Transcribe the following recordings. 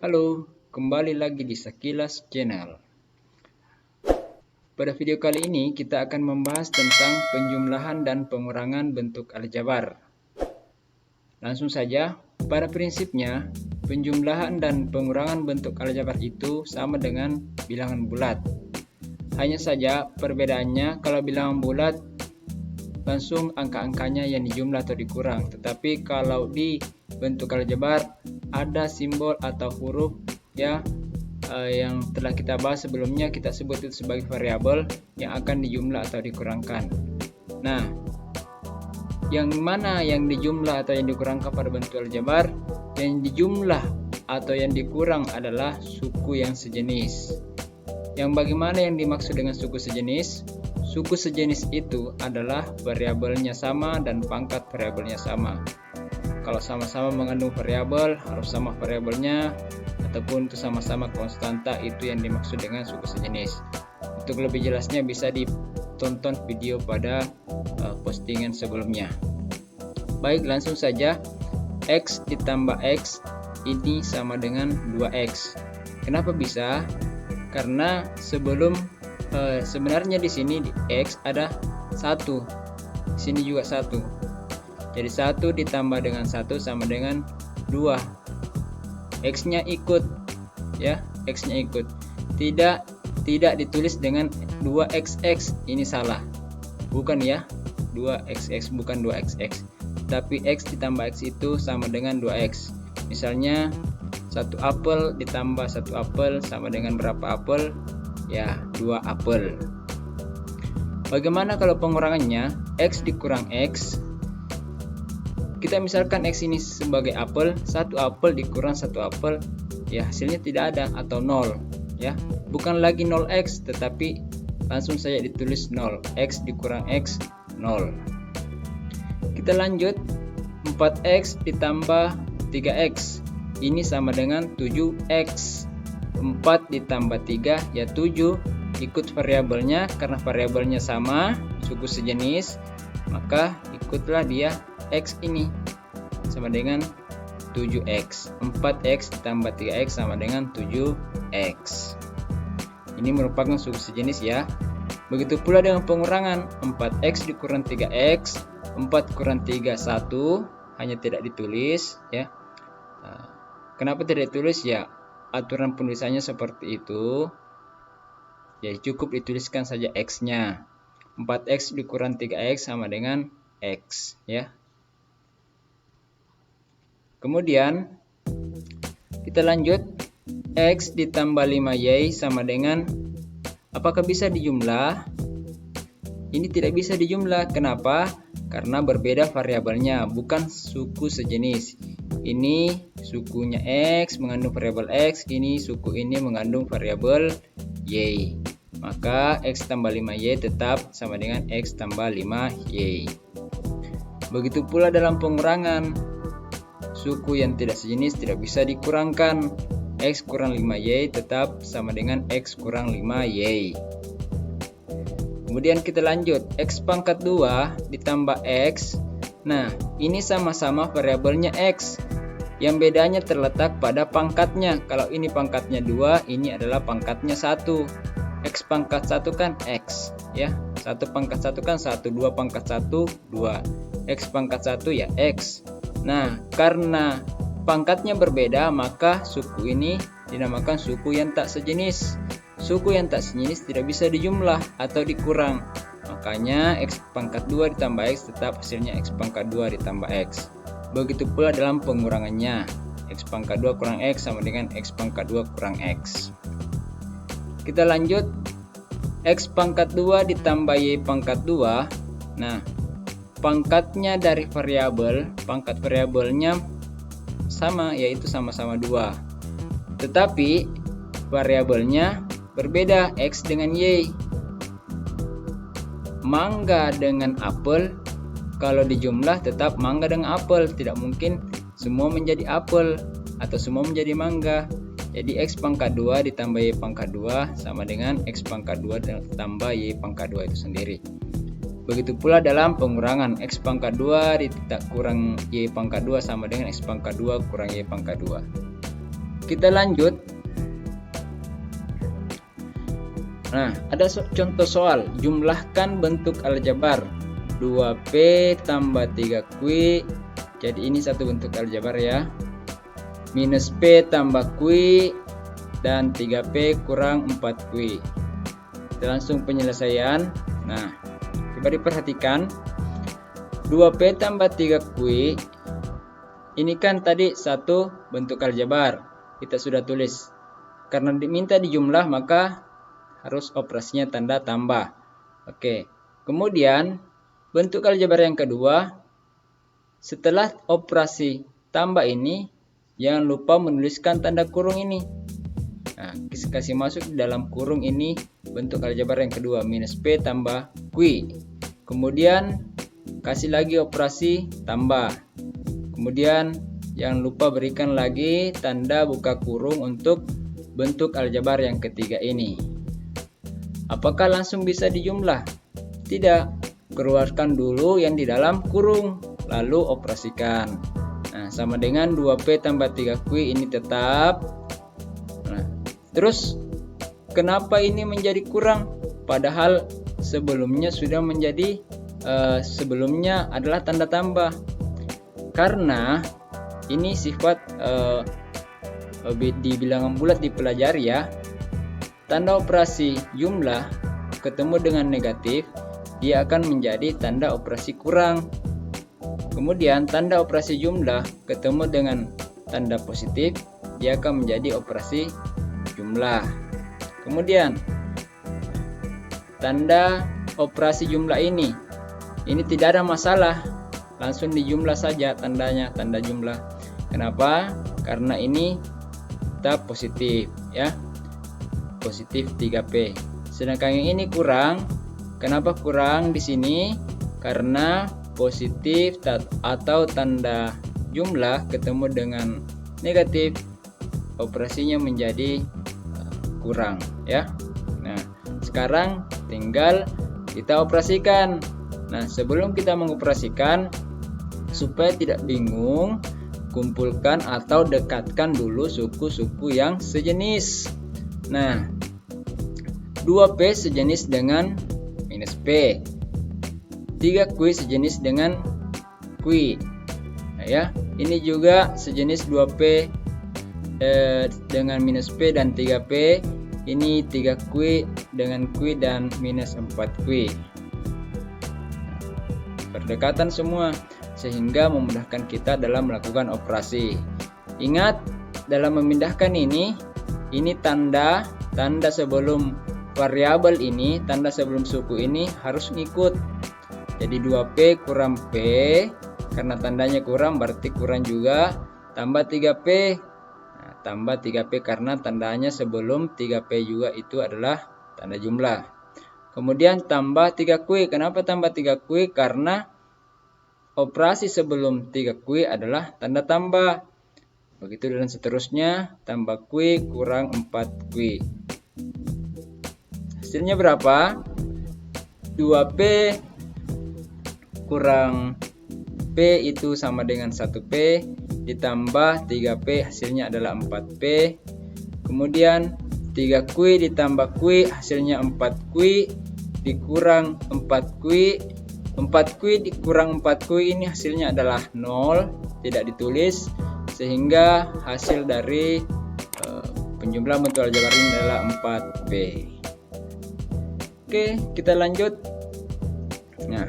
Halo, kembali lagi di Sekilas Channel. Pada video kali ini kita akan membahas tentang penjumlahan dan pengurangan bentuk aljabar. Langsung saja, pada prinsipnya penjumlahan dan pengurangan bentuk aljabar itu sama dengan bilangan bulat. Hanya saja perbedaannya, kalau bilangan bulat langsung angka-angkanya yang dijumlah atau dikurang, tetapi kalau di bentuk aljabar ada simbol atau huruf ya yang telah kita bahas sebelumnya, kita sebut itu sebagai variabel yang akan dijumlah atau dikurangkan. Nah, yang mana yang dijumlah atau yang dikurangkan pada bentuk aljabar? Yang dijumlah atau yang dikurang adalah suku yang sejenis. Yang bagaimana yang dimaksud dengan suku sejenis? Suku sejenis itu adalah variabelnya sama dan pangkat variabelnya sama. Kalau sama-sama mengandung variabel, harus sama variabelnya, ataupun itu sama-sama konstanta, itu yang dimaksud dengan suku sejenis. Untuk lebih jelasnya bisa ditonton video pada postingan sebelumnya. Baik, langsung saja. X ditambah X ini sama dengan 2X. Kenapa bisa? Karena sebenarnya di sini di X ada 1, di sini juga 1. Jadi 1 ditambah dengan 1 sama dengan 2. X-nya ikut ya, X-nya ikut. Tidak ditulis dengan 2XX, ini salah. Bukan ya, 2XX bukan 2XX. Tapi X ditambah X itu sama dengan 2X. Misalnya 1 apel ditambah 1 apel sama dengan berapa apel? Ya, 2 apel. Bagaimana kalau pengurangannya? X dikurang X. Kita misalkan X ini sebagai apel, 1 apel dikurang 1 apel, ya hasilnya tidak ada atau 0 ya. Bukan lagi 0X, tetapi langsung saja ditulis 0. X dikurang X 0. Kita lanjut, 4X ditambah 3X ini sama dengan 7X. 4 ditambah 3 ya 7, ikut variabelnya, karena variabelnya sama, suku sejenis, maka ikutlah dia X ini sama dengan 7X. 4X ditambah 3X sama dengan 7X. Ini merupakan suku sejenis ya. Begitu pula dengan pengurangan, 4X dikurang 3X, 4 kurang 3 1, hanya tidak ditulis ya. Kenapa tidak ditulis? Ya aturan penulisannya seperti itu. Ya cukup dituliskan saja X-nya. 4X dikurang 3X sama dengan X ya. Kemudian kita lanjut, X ditambah 5Y sama dengan, apakah bisa dijumlah? Ini tidak bisa dijumlah. Kenapa? Karena berbeda variabelnya, bukan suku sejenis. Ini sukunya X mengandung variabel X, ini suku ini mengandung variabel Y. Maka X tambah 5Y tetap sama dengan X tambah 5Y. Begitu pula dalam pengurangan, suku yang tidak sejenis tidak bisa dikurangkan. X kurang 5Y tetap sama dengan X kurang 5Y. Kemudian kita lanjut, X pangkat 2 ditambah X. Nah, ini sama-sama variabelnya X. Yang bedanya terletak pada pangkatnya. Kalau ini pangkatnya 2, ini adalah pangkatnya 1. X pangkat 1 kan X ya. 1 pangkat 1 kan 1, 2 pangkat 1 2. X pangkat 1 ya X. Nah, karena pangkatnya berbeda, maka suku ini dinamakan suku yang tak sejenis. Suku yang tak sejenis tidak bisa dijumlah atau dikurang. Makanya X pangkat 2 ditambah X tetap hasilnya X pangkat 2 ditambah X. Begitu pula dalam pengurangannya. X pangkat 2 kurang X sama dengan X pangkat 2 kurang X. Kita lanjut, X pangkat 2 ditambah Y pangkat 2. Nah, pangkatnya dari variabel, pangkat variabelnya sama, yaitu sama-sama 2. Tetapi variabelnya berbeda, X dengan Y. Mangga dengan apel, kalau dijumlah tetap mangga dengan apel. Tidak mungkin semua menjadi apel atau semua menjadi mangga. Jadi X pangkat 2 ditambah Y pangkat 2 sama dengan X pangkat 2 ditambah Y pangkat 2 itu sendiri. Begitu pula dalam pengurangan, X pangkat 2 kurang Y pangkat 2 sama dengan X pangkat 2 kurang Y pangkat 2. kita lanjut. Nah, ada contoh soal, jumlahkan bentuk aljabar 2P tambah 3Q. Jadi ini satu bentuk aljabar ya. Minus P tambah Q dan 3P kurang 4Q. Kita langsung penyelesaian. Nah, coba diperhatikan, 2P tambah 3Q ini kan tadi satu bentuk aljabar, kita sudah tulis. Karena diminta dijumlah maka harus operasinya tanda tambah. Oke, kemudian bentuk aljabar yang kedua, setelah operasi tambah ini jangan lupa menuliskan tanda kurung ini. Nah, kasih masuk di dalam kurung ini bentuk aljabar yang kedua, minus P tambah Q. Kemudian kasih lagi operasi tambah. Kemudian jangan lupa berikan lagi tanda buka kurung untuk bentuk aljabar yang ketiga ini. Apakah langsung bisa dijumlah? Tidak. Keluarkan dulu yang di dalam kurung, lalu operasikan. Nah, sama dengan 2P tambah 3Q ini tetap. Nah, terus kenapa ini menjadi kurang? Padahal sebelumnya sudah menjadi sebelumnya adalah tanda tambah. Karena ini sifat di bilangan bulat dipelajari ya. Tanda operasi jumlah ketemu dengan negatif, dia akan menjadi tanda operasi kurang. Kemudian tanda operasi jumlah ketemu dengan tanda positif, dia akan menjadi operasi jumlah. Kemudian tanda operasi jumlah ini tidak ada masalah, langsung dijumlah saja tandanya, tanda jumlah. Kenapa? Karena ini kita positif ya, positif 3P. Sedangkan yang ini kurang. Kenapa kurang di sini? Karena positif atau tanda jumlah ketemu dengan negatif, operasinya menjadi kurang ya. Nah, sekarang tinggal kita operasikan. Nah, sebelum kita mengoperasikan, supaya tidak bingung, kumpulkan atau dekatkan dulu suku-suku yang sejenis. Nah, 2P sejenis dengan minus P, 3Q sejenis dengan Q. Nah, ya, ini juga sejenis 2P dengan minus P dan 3P. Ini 3Q dengan Q dan minus 4Q. Berdekatan semua sehingga memudahkan kita dalam melakukan operasi. Ingat, dalam memindahkan ini tanda sebelum variabel ini, tanda sebelum suku ini harus ngikut. Jadi 2P kurang P, karena tandanya kurang berarti kurang juga, tambah 3P. Nah, tambah 3P karena tandanya sebelum 3P juga itu adalah tanda jumlah. Kemudian tambah 3Q. Kenapa tambah 3Q? Karena operasi sebelum 3Q adalah tanda tambah. Begitu dan seterusnya, tambah Q kurang 4Q. Hasilnya berapa? 2P kurang P itu sama dengan 1P ditambah 3P, hasilnya adalah 4P. Kemudian 3Q ditambah Q, hasilnya 4Q dikurang 4Q. 4Q dikurang 4Q ini hasilnya adalah 0, tidak ditulis, sehingga hasil dari penjumlahan bentuk aljabar ini adalah 4P. Oke, kita lanjut. Nah,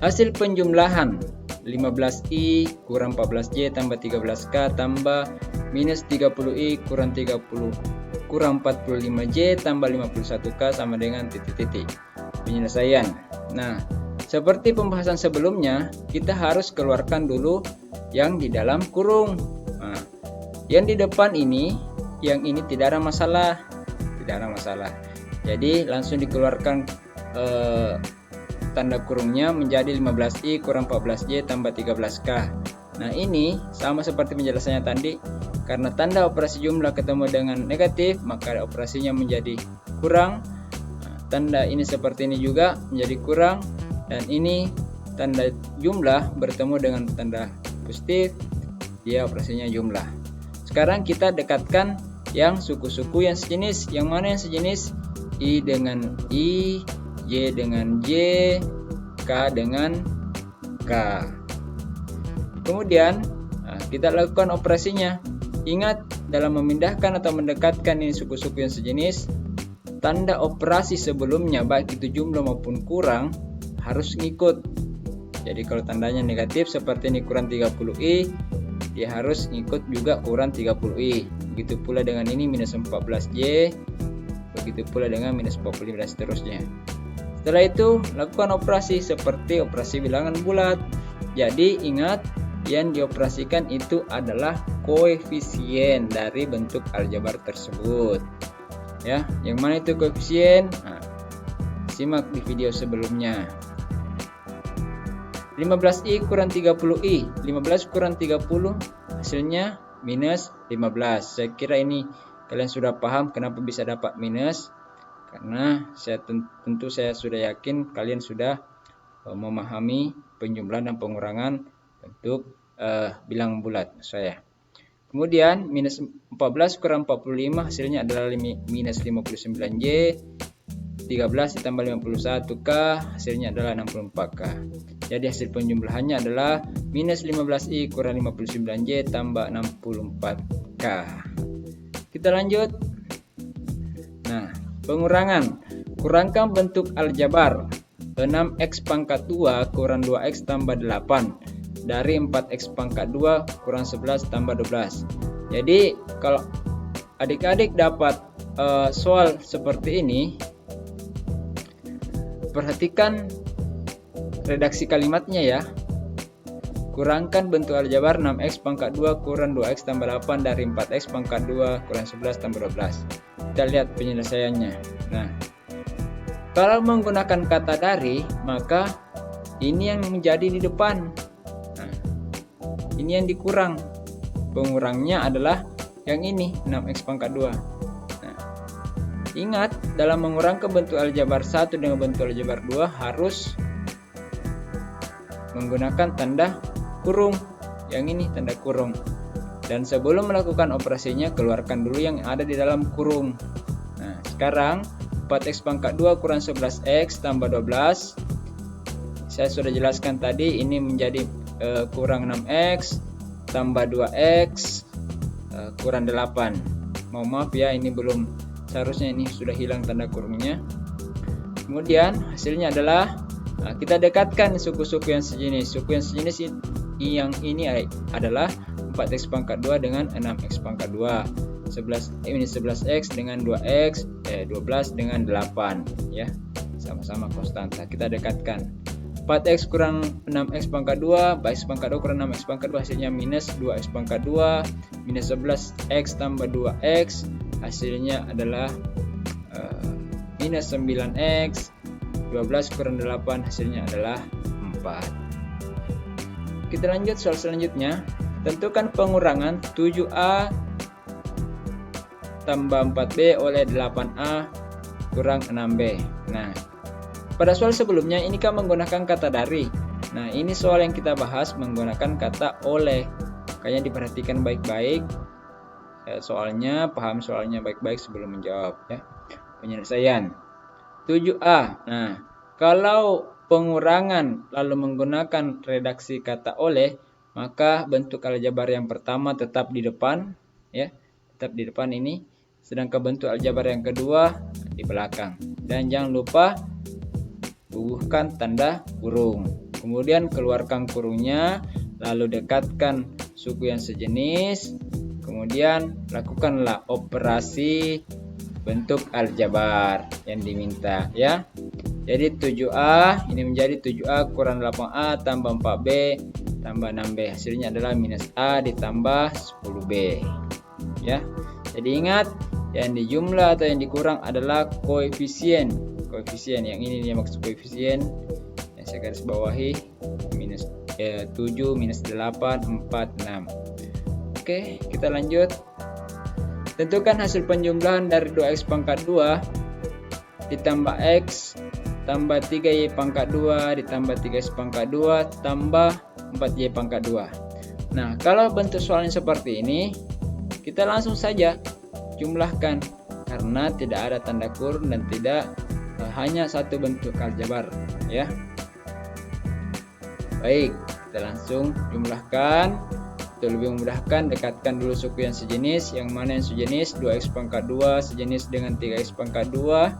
hasil penjumlahan 15i kurang 14j tambah 13k tambah minus 30i kurang 45j tambah 51k sama dengan titik-titik. Penyelesaian. Nah, seperti pembahasan sebelumnya, kita harus keluarkan dulu yang di dalam kurung. Nah, yang di depan ini, yang ini tidak ada masalah, Jadi langsung dikeluarkan tanda kurungnya menjadi 15i kurang 14j tambah 13k. Nah, ini sama seperti penjelasannya tadi, karena tanda operasi jumlah ketemu dengan negatif, maka operasinya menjadi kurang. Nah, tanda ini seperti ini juga menjadi kurang, dan ini tanda jumlah bertemu dengan tanda positif, dia operasinya jumlah. Sekarang kita dekatkan yang suku-suku yang sejenis. Yang mana yang sejenis? I dengan I, J dengan J, K dengan K. Kemudian kita lakukan operasinya. Ingat, dalam memindahkan atau mendekatkan ini suku-suku yang sejenis, tanda operasi sebelumnya baik itu jumlah maupun kurang harus ngikut. Jadi kalau tandanya negatif seperti ini kurang 30i, dia harus ngikut juga kurang 30i. Begitu pula dengan ini minus 14j, begitu pula dengan minus 45 dan seterusnya. Setelah itu lakukan operasi seperti operasi bilangan bulat. Jadi ingat, yang dioperasikan itu adalah koefisien dari bentuk aljabar tersebut. Ya, yang mana itu koefisien? Nah, simak di video sebelumnya. 15i kurang 30i, 15 kurang 30 hasilnya minus 15. Saya kira ini kalian sudah paham kenapa bisa dapat minus, karena tentu saya sudah yakin kalian sudah memahami penjumlahan dan pengurangan bentuk bilangan bulat saya. Kemudian minus 14 kurang 45 hasilnya adalah minus 59j, 13 ditambah 51k hasilnya adalah 64k. Jadi hasil penjumlahannya adalah minus 15i kurang 59j tambah 64k. Kita lanjut. Nah, pengurangan. Kurangkan bentuk aljabar 6x pangkat 2 kurang 2x tambah 8 dari 4x pangkat 2 kurang 11 tambah 12. Jadi kalau adik-adik dapat soal seperti ini, perhatikan redaksi kalimatnya ya. Kurangkan bentuk aljabar 6x pangkat 2 kurang 2x tambah 8 dari 4x pangkat 2 kurang 11 tambah 12. Kita lihat penyelesaiannya. Nah, kalau menggunakan kata dari, maka ini yang menjadi di depan. Nah, ini yang dikurang. Pengurangnya adalah yang ini, 6x pangkat 2. Nah, ingat, dalam mengurangkan bentuk aljabar 1 dengan bentuk aljabar 2 harus menggunakan tanda kurung. Yang ini tanda kurung. Dan sebelum melakukan operasinya, keluarkan dulu yang ada di dalam kurung. Nah, sekarang 4x pangkat 2 kurang 11x tambah 12. Saya sudah jelaskan tadi, ini menjadi kurang 6x tambah 2x kurang 8. Maaf ya, ini belum, seharusnya ini sudah hilang tanda kurungnya. Kemudian hasilnya adalah kita dekatkan suku-suku yang sejenis. Suku yang sejenis yang ini adalah 4x pangkat 2 dengan 6x pangkat 2. 11x dengan 2x, 12 dengan 8 ya. Sama-sama konstanta. Kita dekatkan. 4x kurang 6x pangkat 2, x pangkat 2 kurang 6x pangkat 2 hasilnya minus 2x pangkat 2, minus 11x tambah 2x hasilnya adalah minus 9x, 12 kurang 8 hasilnya adalah 4. Kita lanjut soal selanjutnya. Tentukan pengurangan 7a tambah 4b oleh 8a kurang 6b. Nah, pada soal sebelumnya ini kan menggunakan kata dari. Nah, ini soal yang kita bahas menggunakan kata oleh. Kayaknya diperhatikan baik-baik soalnya, paham soalnya baik-baik sebelum menjawab ya. Penyelesaian 7a. Nah, kalau pengurangan lalu menggunakan redaksi kata oleh, maka bentuk aljabar yang pertama tetap di depan ya, tetap di depan ini, sedangkan bentuk aljabar yang kedua di belakang. Dan jangan lupa bubuhkan tanda kurung. Kemudian keluarkan kurungnya, lalu dekatkan suku yang sejenis, kemudian lakukanlah operasi bentuk aljabar yang diminta ya. Jadi 7a ini menjadi 7a kurang 8a tambah 4b tambah 6b. Hasilnya adalah minus a ditambah 10b ya. Jadi ingat, yang dijumlah atau yang dikurang adalah koefisien. Koefisien yang ini dia maksud koefisien yang saya garis bawahi, minus 7 minus 8 4 6. Oke, kita lanjut. Tentukan hasil penjumlahan dari 2x pangkat 2 ditambah x tambah 3y pangkat 2 ditambah 3x pangkat 2 tambah 4y pangkat 2. Nah, kalau bentuk soalnya seperti ini, kita langsung saja jumlahkan karena tidak ada tanda kurung dan tidak hanya satu bentuk aljabar ya. Baik, kita langsung jumlahkan. Untuk lebih memudahkan, dekatkan dulu suku yang sejenis. Yang mana yang sejenis? 2x pangkat 2 sejenis dengan 3x pangkat 2.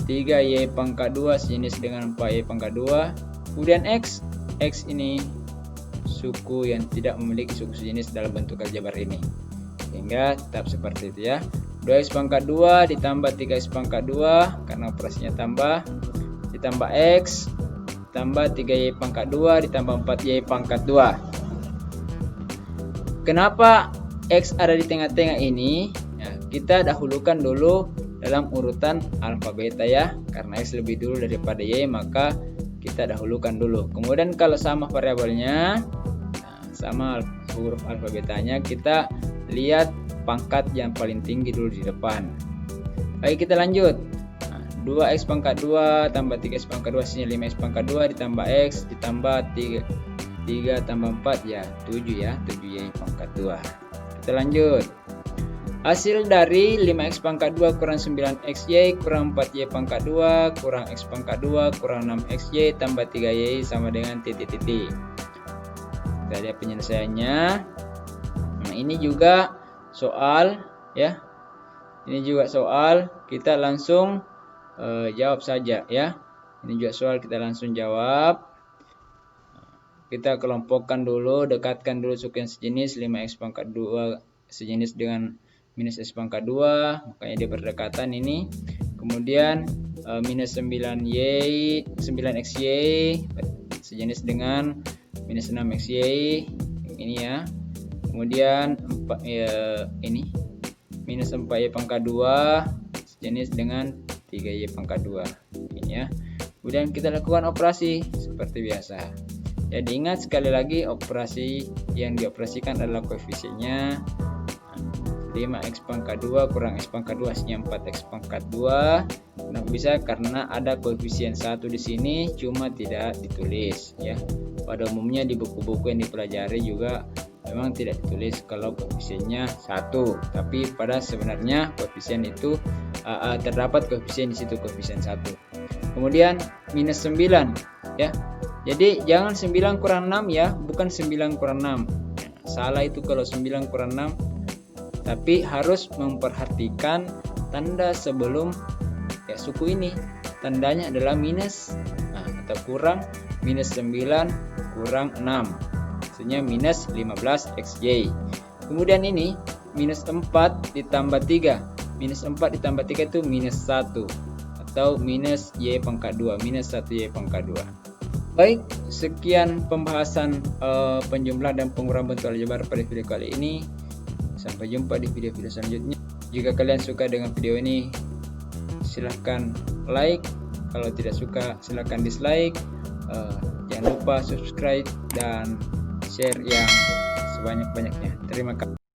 3y pangkat 2 sejenis dengan 4y pangkat 2. Kemudian x ini suku yang tidak memiliki suku sejenis dalam bentuk aljabar ini, sehingga tetap seperti itu ya. 2x pangkat 2 ditambah 3x pangkat 2 karena operasinya tambah, ditambah x tambah 3y pangkat 2 ditambah 4y pangkat 2. Kenapa x ada di tengah-tengah ini? Ya, kita dahulukan dulu dalam urutan alfa beta ya, karena x lebih dulu daripada y, maka kita dahulukan dulu. Kemudian kalau sama variabelnya, sama huruf alfa betanya, kita lihat pangkat yang paling tinggi dulu di depan. Baik, kita lanjut. 2x pangkat 2 tambah 3x pangkat 2 hasilnya 5x pangkat 2 ditambah x ditambah 3 tambah 4 ya 7 ya, 7y pangkat 2. Kita lanjut. Hasil dari 5x pangkat 2 kurang 9xy kurang 4y pangkat 2 kurang x pangkat 2 kurang 6xy tambah 3y sama dengan titik-titik. Kita lihat penyelesaiannya. Nah, ini juga soal ya. Ini juga soal, kita langsung jawab saja ya. Ini juga soal, kita langsung jawab. Kita kelompokkan dulu, dekatkan dulu suku yang sejenis. 5x pangkat 2 sejenis dengan minus x pangkat 2, makanya dia berdekatan ini. Kemudian minus 9xy sejenis dengan minus 6xy ini ya. Kemudian ini minus 4y pangkat 2 sejenis dengan 3y pangkat 2 ini ya. Kemudian kita lakukan operasi seperti biasa. Jadi ingat sekali lagi, operasi yang dioperasikan adalah koefisiennya 5x pangkat 2 kurang x pangkat 2 hasilnya 4x pangkat 2. Kenapa bisa? Karena ada koefisien 1 di sini, cuma tidak ditulis ya. Pada umumnya di buku-buku yang dipelajari juga memang tidak ditulis kalau koefisiennya 1, tapi pada sebenarnya koefisien itu terdapat koefisien di situ, koefisien 1. Kemudian minus 9 ya. Jadi jangan 9 kurang 6 ya, bukan 9 kurang 6. Salah itu kalau 9 kurang 6. Tapi harus memperhatikan tanda sebelum ya suku ini. Tandanya adalah minus atau kurang, minus 9 kurang 6. Maksudnya minus 15xy. Kemudian ini minus 4 ditambah 3. Minus 4 ditambah 3 itu minus 1 atau minus y pangkat 2, minus 1y pangkat 2. Baik, sekian pembahasan penjumlahan dan pengurangan bentuk aljabar pada video kali ini. Sampai jumpa di video-video selanjutnya. Jika kalian suka dengan video ini, silahkan like. Kalau tidak suka, silahkan dislike. Jangan lupa subscribe dan share yang sebanyak-banyaknya. Terima kasih.